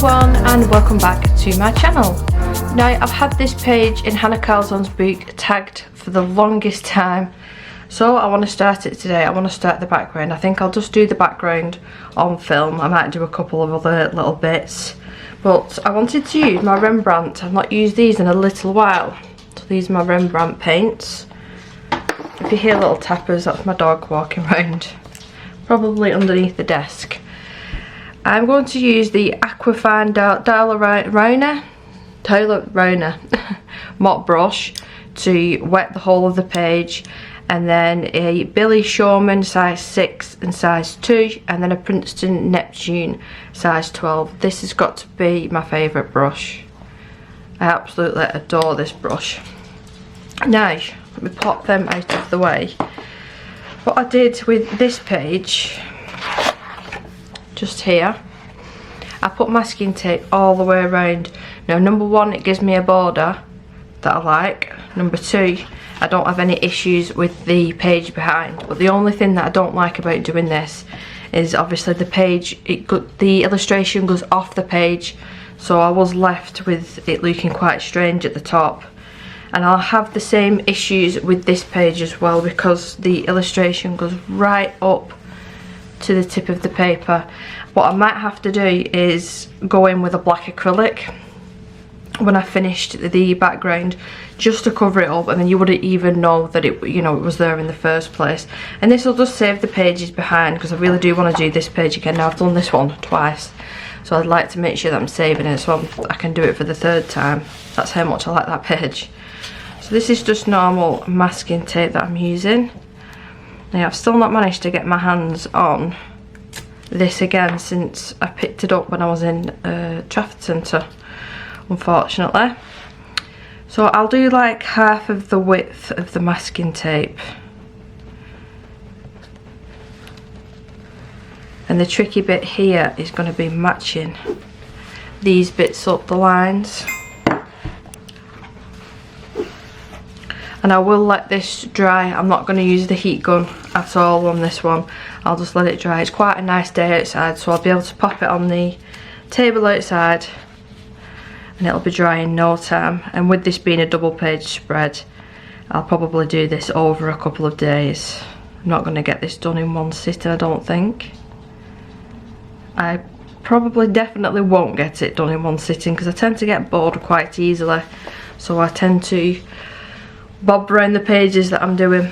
everyone and welcome back to my channel. Now I've had this page in Hanna Karlzon's book tagged for the longest time, so I want to start it today. I want to start the background. I think I'll just do the background on film. I might do a couple of other little bits, but I wanted to use my Rembrandt. I've not used these in a little while. So these are my Rembrandt paints. If you hear little tappers, that's my dog walking around, probably underneath the desk. I'm going to use the Aquafine Rona mop brush to wet the whole of the page, and then a Billy Shawman size 6 and size 2, and then a Princeton Neptune size 12. This has got to be my favourite brush. I absolutely adore this brush. Now, let me pop them out of the way. What I did with this page, just here, I put masking tape all the way around. Now, number one, it gives me a border that I like. Number two, I don't have any issues with the page behind. But the only thing that I don't like about doing this is obviously the page, the illustration goes off the page, so I was left with it looking quite strange at the top. And I'll have the same issues with this page as well, because the illustration goes right up to the tip of the paper. What I might have to do is go in with a black acrylic when I finished the background, just to cover it up, and then you wouldn't even know that it, you know, it was there in the first place. And this will just save the pages behind, because I really do want to do this page again. Now, I've done this one twice, so I'd like to make sure that I'm saving it so I can do it for the third time. That's how much I like that page. So this is just normal masking tape that I'm using. Now, I've still not managed to get my hands on this again since I picked it up when I was in Trafford Centre, unfortunately. So I'll do like half of the width of the masking tape. And the tricky bit here is going to be matching these bits up the lines. And I will let this dry. I'm not going to use the heat gun at all on this one. I'll just let it dry. It's quite a nice day outside, so I'll be able to pop it on the table outside and it'll be dry in no time. And with this being a double page spread, I'll probably do this over a couple of days. I'm not going to get this done in one sitting, I don't think. I probably definitely won't get it done in one sitting, because I tend to get bored quite easily, so I tend to bob around the pages that I'm doing.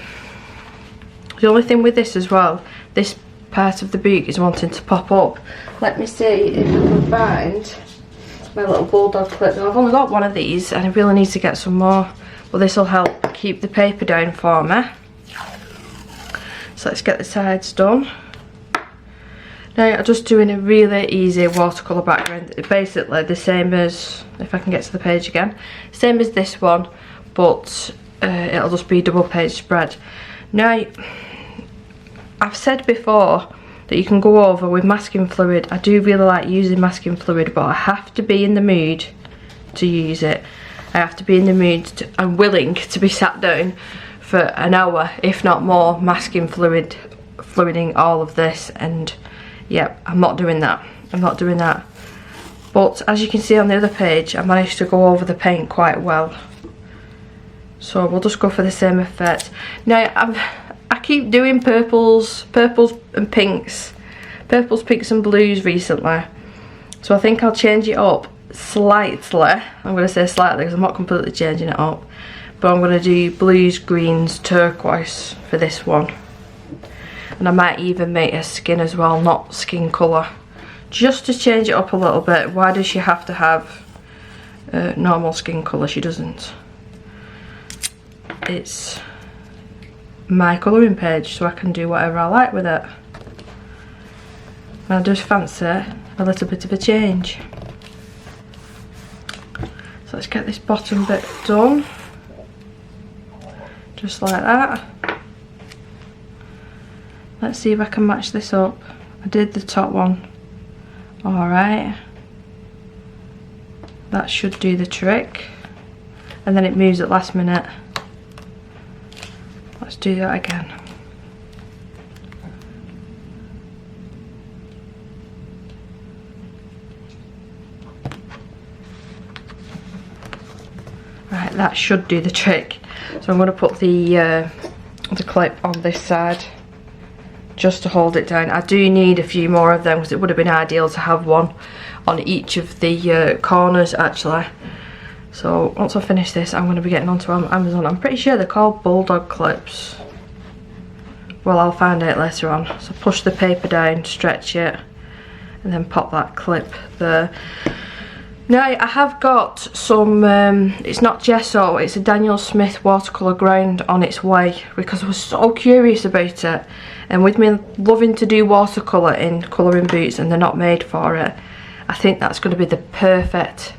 The only thing with this as well, this part of the book is wanting to pop up. Let me see if I can find my little bulldog clip. Now, I've only got one of these and I really need to get some more, but this will help keep the paper down for me. So let's get the sides done. Now, I'm just doing a really easy watercolour background, basically the same as, if I can get to the page again, same as this one, but it'll just be double page spread. Now, I've said before that you can go over with masking fluid. I do really like using masking fluid, but I have to be in the mood to use it. I have to be in the mood and willing to be sat down for an hour, if not more, masking fluiding all of this. And yeah, I'm not doing that. I'm not doing that. But as you can see on the other page, I managed to go over the paint quite well. So we'll just go for the same effect. Now, I keep doing purples and pinks. Purples, pinks and blues recently. So I think I'll change it up slightly. I'm going to say slightly because I'm not completely changing it up. But I'm going to do blues, greens, turquoise for this one. And I might even make her skin as well, not skin colour. Just to change it up a little bit. Why does she have to have normal skin colour? She doesn't. It's my colouring page, so I can do whatever I like with it. And I just fancy a little bit of a change. So let's get this bottom bit done. Just like that. Let's see if I can match this up. I did the top one. Alright. That should do the trick. And then it moves at last minute. Let's do that again. that should do the trick. So I'm going to put the clip on this side just to hold it down. I do need a few more of them because it would have been ideal to have one on each of the corners actually. So once I finish this, I'm going to be getting onto Amazon. I'm pretty sure they're called bulldog clips. Well, I'll find out later on. So push the paper down, stretch it, and then pop that clip there. Now I have got some, it's not gesso, it's a Daniel Smith watercolour ground on its way because I was so curious about it. And with me loving to do watercolour in colouring boots and they're not made for it, I think that's going to be the perfect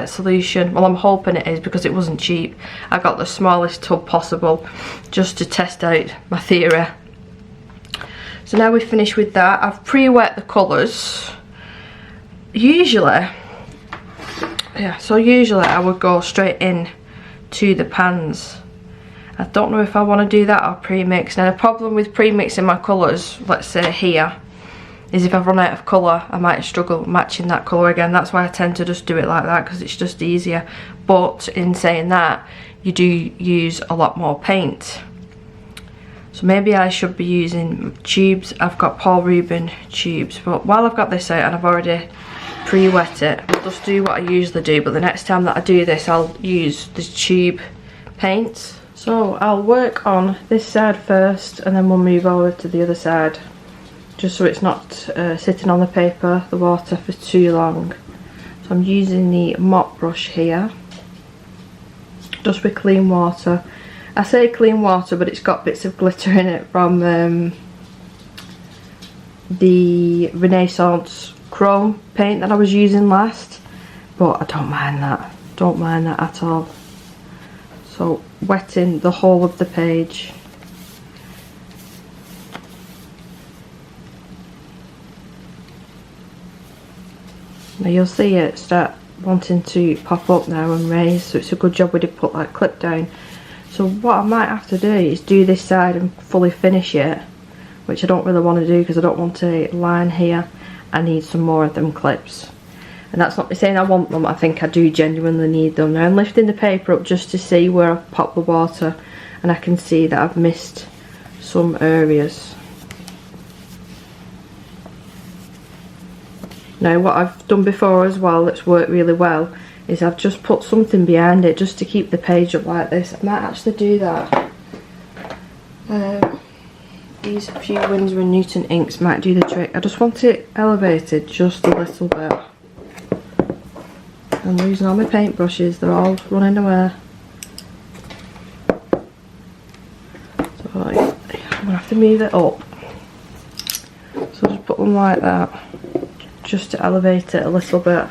solution. Well, I'm hoping it is because it wasn't cheap. I got the smallest tub possible just to test out my theory. So now we've finished with that. I've pre-wet the colours. Usually I would go straight in to the pans. I don't know if I want to do that or pre-mix. Now the problem with pre-mixing my colours, let's say here, is if I've run out of colour I might struggle matching that colour again. That's why I tend to just do it like that because it's just easier. But in saying that, you do use a lot more paint. So maybe I should be using tubes. I've got Paul Rubin tubes, but while I've got this out and I've already pre-wet it, I'll just do what I usually do, but the next time that I do this I'll use the tube paints. So I'll work on this side first and then we'll move over to the other side, just so it's not sitting on the paper, the water, for too long. So I'm using the mop brush here, just with clean water. I say clean water, but it's got bits of glitter in it from the Renaissance chrome paint that I was using last, but I don't mind that at all. So wetting the whole of the page. Now you'll see it start wanting to pop up now and raise, so it's a good job we did put that clip down. So what I might have to do is do this side and fully finish it, which I don't really want to do because I don't want a line here. I need some more of them clips. And that's not me saying I want them, I think I do genuinely need them. Now I'm lifting the paper up just to see where I've popped the water, and I can see that I've missed some areas. Now what I've done before as well that's worked really well is I've just put something behind it just to keep the page up like this. I might actually do that. These few Winsor & Newton inks might do the trick. I just want it elevated just a little bit. I'm losing all my paintbrushes, they're all running away. So I'm going to have to move it up. So just put them like that, just to elevate it a little bit.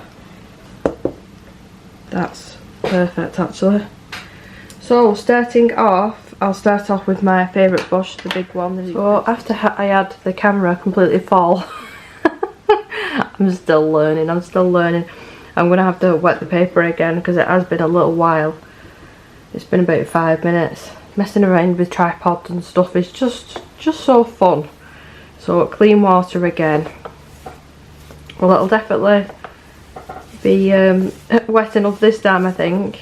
That's perfect actually. So starting off, I'll start off with my favourite brush, the big one. So after I had the camera completely fall, I'm still learning. I'm going to have to wet the paper again because it has been a little while. It's been about 5 minutes. Messing around with tripods and stuff is just so fun. So clean water again. Well, it'll definitely be wet enough this time, I think.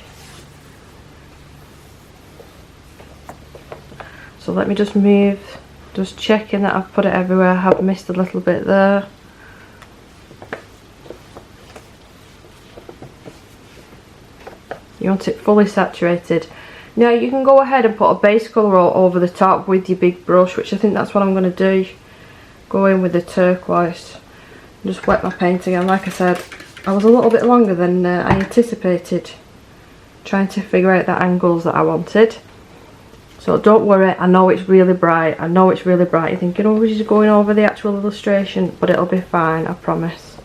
So let me just move, just checking that I've put it everywhere. I have missed a little bit there. You want it fully saturated. Now you can go ahead and put a base colour over the top with your big brush, which I think that's what I'm going to do. Go in with the turquoise. Just wet my paint again. Like I said, I was a little bit longer than I anticipated trying to figure out the angles that I wanted. So don't worry, I know it's really bright. You're thinking, oh, she's going over the actual illustration, but it'll be fine, I promise.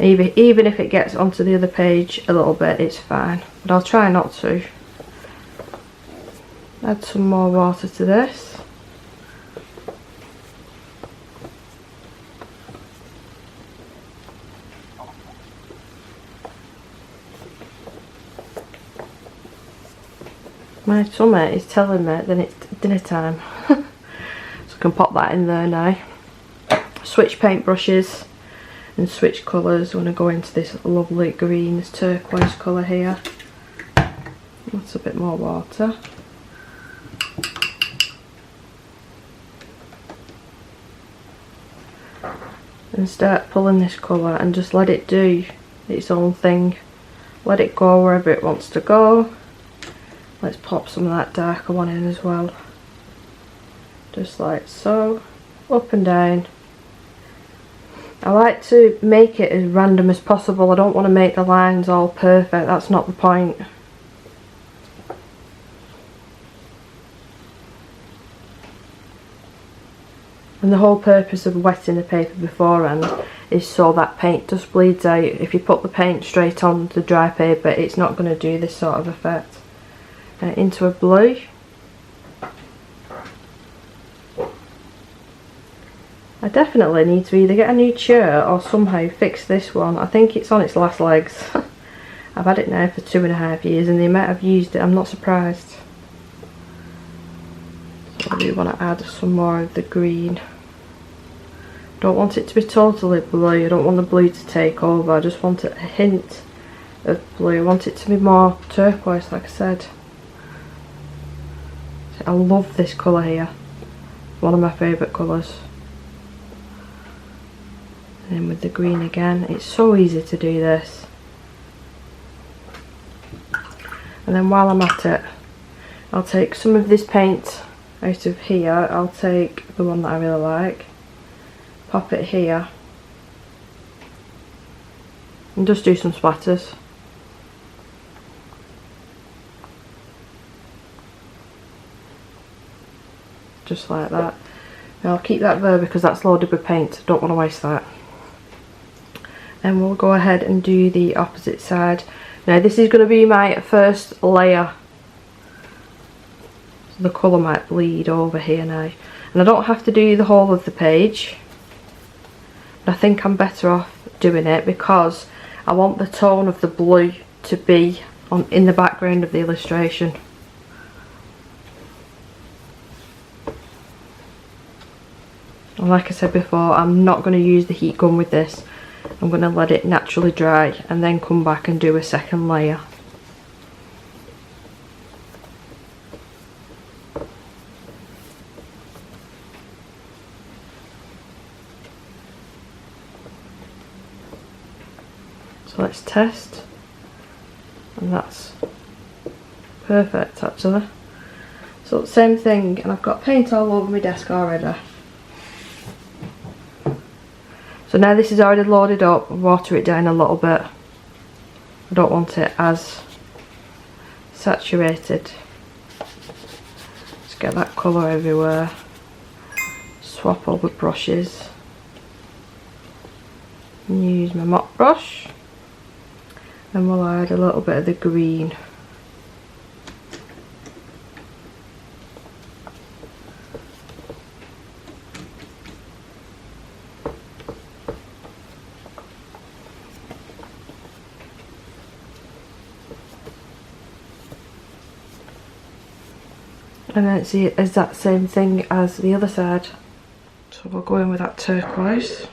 Even if it gets onto the other page a little bit, it's fine. But I'll try not to. Add some more water to this. My tummy is telling me that it's dinner time. So I can pop that in there now. Switch paintbrushes and switch colours. I'm going to go into this lovely green, this turquoise colour here. That's a bit more water. And start pulling this colour and just let it do its own thing. Let it go wherever it wants to go. Let's pop some of that darker one in as well. Just like so, up and down. I like to make it as random as possible. I don't want to make the lines all perfect, that's not the point. And the whole purpose of wetting the paper beforehand is so that paint just bleeds out. If you put the paint straight on the dry paper, it's not going to do this sort of effect. Into a blue. I definitely need to either get a new chair or somehow fix this one. I think it's on its last legs. I've had it now for 2.5 years, and the amount I've used it, I'm not surprised. So I do want to add some more of the green. Don't want it to be totally blue. I don't want the blue to take over. I just want a hint of blue. I want it to be more turquoise, like I said. I love this colour here. One of my favourite colours. And then with the green again, it's so easy to do this. And then while I'm at it, I'll take some of this paint out of here. I'll take the one that I really like, pop it here, and just do some splatters. Just like that. Now I'll keep that there because that's loaded with paint, don't want to waste that. And we'll go ahead and do the opposite side. Now this is going to be my first layer, so the colour might bleed over here now. And I don't have to do the whole of the page, but I think I'm better off doing it because I want the tone of the blue to be in the background of the illustration. And like I said before, I'm not going to use the heat gun with this. I'm going to let it naturally dry and then come back and do a second layer. So let's test. And that's perfect actually. So same thing, and I've got paint all over my desk already. So now this is already loaded up, water it down a little bit. I don't want it as saturated. Let's get that colour everywhere. Swap over brushes. And use my mop brush. And we'll add a little bit of the green. And then it's the exact same thing as the other side. So we'll go in with that turquoise.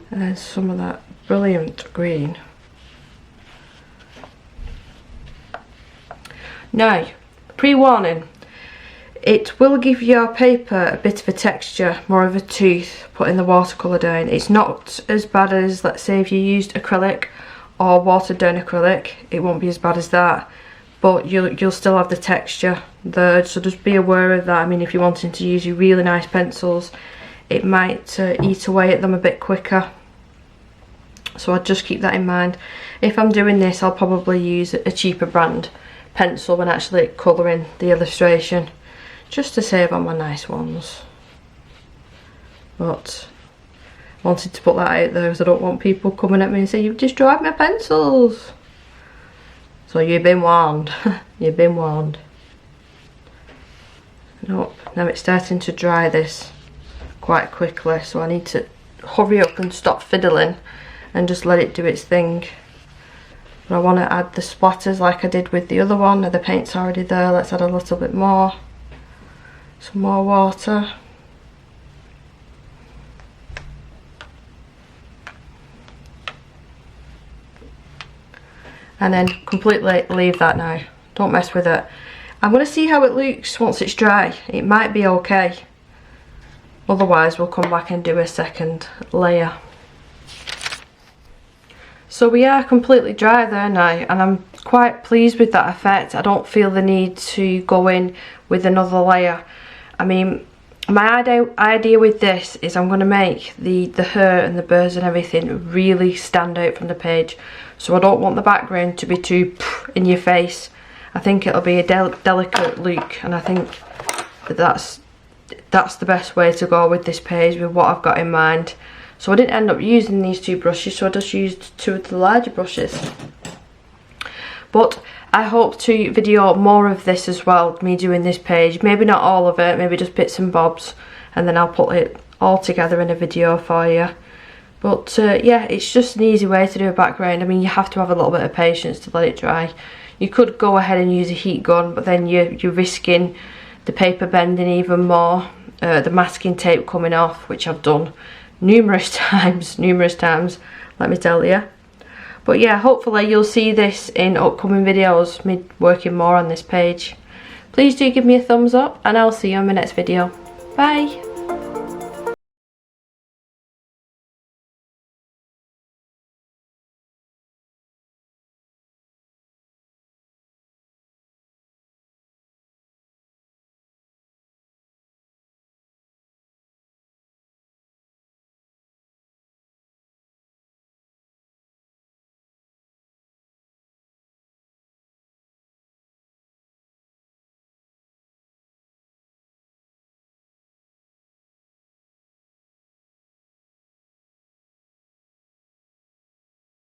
And then some of that brilliant green. Now, pre-warning, it will give your paper a bit of a texture, more of a tooth, putting the watercolour down. It's not as bad as, let's say, if you used acrylic or watered down acrylic. It won't be as bad as that, but you'll still have the texture there, so just be aware of that. I mean, if you're wanting to use your really nice pencils, it might eat away at them a bit quicker, so I'd just keep that in mind. If I'm doing this, I'll probably use a cheaper brand pencil when actually colouring the illustration, just to save on my nice ones. But wanted to put that out there because I don't want people coming at me and saying, you've destroyed my pencils. So you've been warned. You've been warned. Nope. Now it's starting to dry this quite quickly, so I need to hurry up and stop fiddling and just let it do its thing. But I want to add the splatters like I did with the other one. Now the paint's already there. Let's add a little bit more. Some more water. and then completely leave that now. Don't mess with it. I'm going to see how it looks once it's dry. It might be okay. Otherwise we'll come back and do a second layer. So we are completely dry there now, and I'm quite pleased with that effect. I don't feel the need to go in with another layer. I mean, my idea with this is I'm going to make the hair and the birds and everything really stand out from the page. So I don't want the background to be too in your face. I think it'll be a delicate look, and I think that's the best way to go with this page with what I've got in mind. So I didn't end up using these two brushes, so I just used two of the larger brushes. But I hope to video more of this as well, me doing this page. Maybe not all of it, maybe just bits and bobs, and then I'll put it all together in a video for you. But yeah, it's just an easy way to do a background. I mean, you have to have a little bit of patience to let it dry. You could go ahead and use a heat gun, but then you're risking the paper bending even more, the masking tape coming off, which I've done numerous times, let me tell you. But yeah, hopefully you'll see this in upcoming videos, me working more on this page. Please do give me a thumbs up, and I'll see you on my next video. Bye!